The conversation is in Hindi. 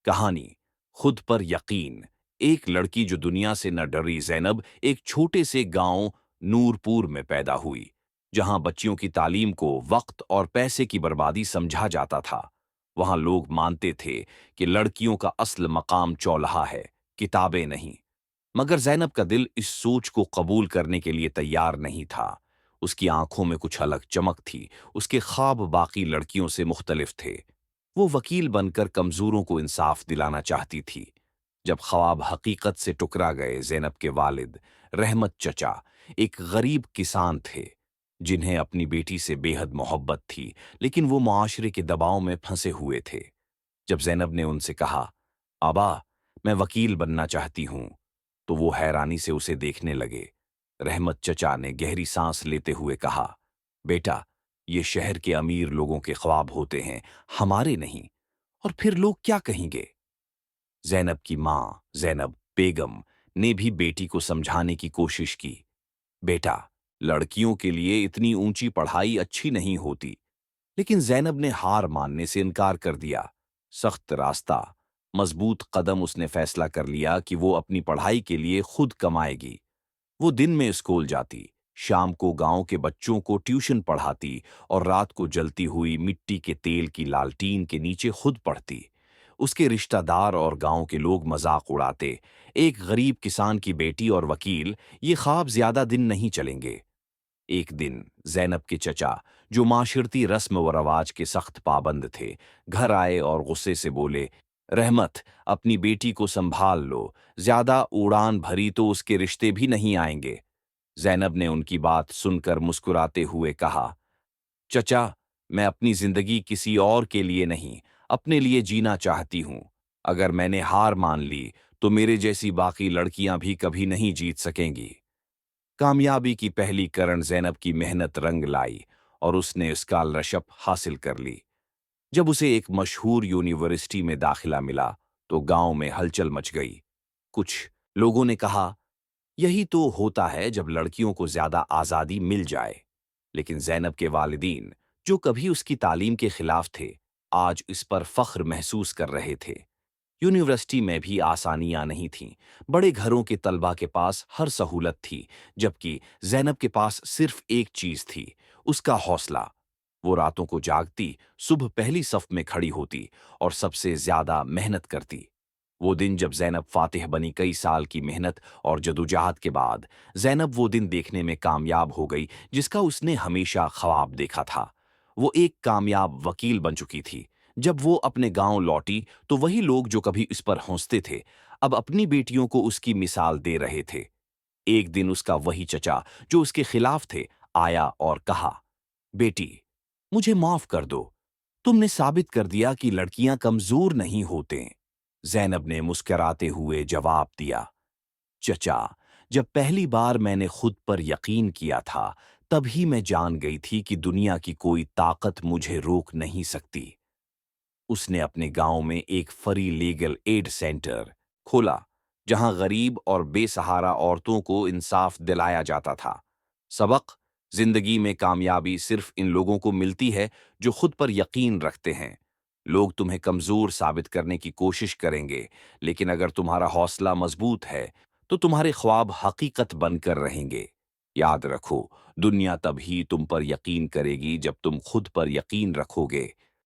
कहानी खुद पर यकीन। एक लड़की जो दुनिया से न डरी ज़ैनब एक छोटे से गांव नूरपुर में पैदा हुई, जहां बच्चियों की तालीम को वक्त और पैसे की बर्बादी समझा जाता था। वहां लोग मानते थे कि लड़कियों का असल मकाम चौलहा है, किताबें नहीं। मगर ज़ैनब का दिल इस सोच को कबूल करने के लिए तैयार नहीं था। उसकी आंखों में कुछ अलग चमक थी। उसके ख्वाब बाकी लड़कियों से मुख्तलिफ थे। वो वकील बनकर कमजोरों को इंसाफ दिलाना चाहती थी। जब ख्वाब हकीकत से टुकरा गए, ज़ैनब के वालिद रहमत चचा एक गरीब किसान थे, जिन्हें अपनी बेटी से बेहद मोहब्बत थी, लेकिन वो मुआशरे के दबाव में फंसे हुए थे। जब ज़ैनब ने उनसे कहा, आबा, मैं वकील बनना चाहती हूं, तो वो हैरानी से उसे देखने लगे। रहमत चचा ने गहरी सांस लेते हुए कहा, बेटा, ये शहर के अमीर लोगों के ख्वाब होते हैं, हमारे नहीं। और फिर लोग क्या कहेंगे? ज़ैनब की मां ज़ैनब बेगम ने भी बेटी को समझाने की कोशिश की। बेटा, लड़कियों के लिए इतनी ऊंची पढ़ाई अच्छी नहीं होती। लेकिन ज़ैनब ने हार मानने से इनकार कर दिया। सख्त रास्ता, मजबूत कदम उसने फैसला कर लिया कि वो अपनी पढ़ाई के लिए खुद कमाएगी। वो दिन में स्कूल जाती, शाम को गांव के बच्चों को ट्यूशन पढ़ाती और रात को जलती हुई मिट्टी के तेल की लालटीन के नीचे खुद पढ़ती। उसके रिश्तेदार और गांव के लोग मजाक उड़ाते, एक गरीब किसान की बेटी और वकील, ये ख्वाब ज्यादा दिन नहीं चलेंगे। एक दिन ज़ैनब के चचा, जो माशरती रस्म व रवाज के सख्त पाबंद थे, घर आए और गुस्से से बोले, रहमत, अपनी बेटी को संभाल लो, ज्यादा उड़ान भरी तो उसके रिश्ते भी नहीं आएंगे। ज़ैनब ने उनकी बात सुनकर मुस्कुराते हुए कहा, चचा, मैं अपनी जिंदगी किसी और के लिए नहीं, अपने लिए जीना चाहती हूं। अगर मैंने हार मान ली, तो मेरे जैसी बाकी लड़कियां भी कभी नहीं जीत सकेंगी। कामयाबी की पहली करण ज़ैनब की मेहनत रंग लाई और उसने स्कॉलरशिप हासिल कर ली। जब उसे एक मशहूर यूनिवर्सिटी में दाखिला मिला, तो गांव में हलचल मच गई। कुछ लोगों ने कहा, यही तो होता है जब लड़कियों को ज्यादा आजादी मिल जाए। लेकिन ज़ैनब के वालिदीन, जो कभी उसकी तालीम के खिलाफ थे, आज इस पर फख्र महसूस कर रहे थे। यूनिवर्सिटी में भी आसानियां नहीं थीं। बड़े घरों के तलबा के पास हर सहूलत थी, जबकि ज़ैनब के पास सिर्फ एक चीज थी, उसका हौसला। वो रातों को जागती, सुबह पहली सफ में खड़ी होती और सबसे ज्यादा मेहनत करती। वो दिन जब ज़ैनब फातिह बनी, कई साल की मेहनत और जदोजहद के बाद ज़ैनब वो दिन देखने में कामयाब हो गई, जिसका उसने हमेशा ख्वाब देखा था। वो एक कामयाब वकील बन चुकी थी। जब वो अपने गांव लौटी, तो वही लोग जो कभी इस पर हंसते थे, अब अपनी बेटियों को उसकी मिसाल दे रहे थे। एक दिन उसका वही चचा, जो उसके खिलाफ थे, आया और कहा, बेटी, मुझे माफ कर दो। तुमने साबित कर दिया कि लड़कियां कमजोर नहीं होते। ज़ैनब ने मुस्कुराते हुए जवाब दिया, चचा, जब पहली बार मैंने खुद पर यकीन किया था, तभी मैं जान गई थी कि दुनिया की कोई ताकत मुझे रोक नहीं सकती। उसने अपने गांव में एक फ्री लीगल एड सेंटर खोला, जहां गरीब और बेसहारा औरतों को इंसाफ दिलाया जाता था। सबक, जिंदगी में कामयाबी सिर्फ इन लोगों को मिलती है जो खुद पर यकीन रखते हैं। लोग तुम्हें कमजोर साबित करने की कोशिश करेंगे, लेकिन अगर तुम्हारा हौसला मजबूत है, तो तुम्हारे ख्वाब हकीकत बनकर रहेंगे। याद रखो, दुनिया तभी तुम पर यकीन करेगी जब तुम खुद पर यकीन रखोगे।